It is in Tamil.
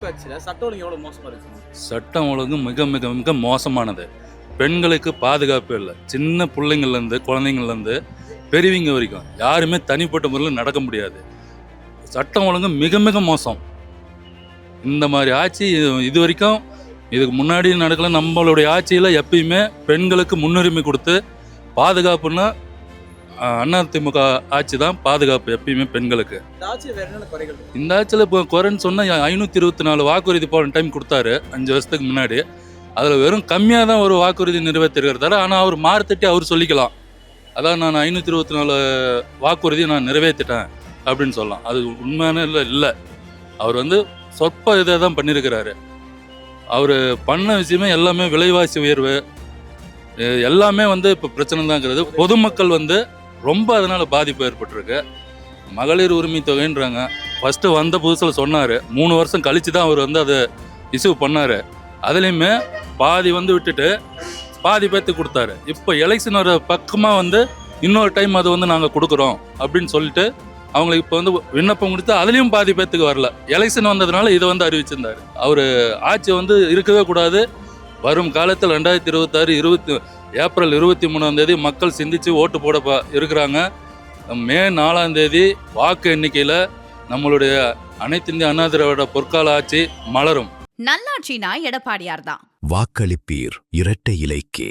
சட்டம் ஒழுங்கு எவ்வளவு மோசமா இருக்கு? சட்டம் ஒழுங்கு மிக மிக மிக மோசமானது. பெண்களுக்கு பாதுகாப்பு இல்லை. சின்ன பிள்ளைங்கள்லேருந்து குழந்தைங்கள்லேருந்து பெரியவங்க வரைக்கும் யாருமே தனிப்பட்ட முறையில் நடக்க முடியாது. சட்டம் ஒழுங்கு மிக மிக மோசம். இந்த மாதிரி ஆட்சி இது வரைக்கும் இதுக்கு முன்னாடி நடக்கல. நம்மளுடைய ஆட்சியில் எப்பயுமே பெண்களுக்கு முன்னுரிமை கொடுத்து பாதுகாப்புன்னா அதிமுக ஆட்சி தான் பாதுகாப்பு எப்பயுமே பெண்களுக்கு. இந்த ஆட்சியில் இப்போ குறைன்னு சொன்னால் 524 வாக்குறுதி போன டைம் கொடுத்தாரு 5 வருஷத்துக்கு முன்னாடி. அதில் வெறும் கம்மியாக தான் ஒரு வாக்குறுதி நிறைவேற்றிருக்கிறாரு. ஆனால் அவர் மாறுத்தட்டி அவர் சொல்லிக்கலாம், அதான் நான் 524 வாக்குறுதி நான் நிறைவேற்றிட்டேன் அப்படின்னு சொல்லலாம். அது உண்மையான இல்லை. அவர் சொற்ப இதை தான் பண்ணியிருக்கிறாரு. அவர் பண்ண விஷயமே எல்லாமே விலைவாசி உயர்வு எல்லாமே இப்போ பிரச்சனை தாங்கிறது. பொதுமக்கள் ரொம்ப அதனால் பாதிப்பு ஏற்பட்டிருக்கு. மகளிர் உரிமை தொகைன்றாங்க. ஃபஸ்ட்டு வந்த புதுசில் சொன்னார், 3 வருஷம் கழித்து தான் அவர் அதை இஷ்யூ பண்ணார். அதுலேயுமே பாதி விட்டுட்டு பாதி பேர்த்து கொடுத்தாரு. இப்போ எலெக்ஷன் வர பக்கமாக இன்னொரு டைம் அது நாங்கள் கொடுக்குறோம் அப்படின்னு சொல்லிட்டு அவங்களுக்கு இப்போ விண்ணப்பம் கொடுத்து அதுலேயும் பாதி பேர்த்துக்கு வரல. எலெக்ஷன் வந்ததுனால இதை அறிவிச்சிருந்தார். அவர் ஆட்சி இருக்கவே கூடாது. வரும் காலத்தில் 2026 ஏப்ரல் 23 மக்கள் சிந்திச்சு ஓட்டு போட இருக்கிறாங்க. மே 4 வாக்கு எண்ணிக்கையில் நம்மளுடைய அனைத்து இந்திய அண்ணா திராவிட பொற்கால ஆட்சி மலரும். நல்லாட்சினா எடப்பாடியார் தான். வாக்களிப்பீர் இரட்டை இலைக்கே.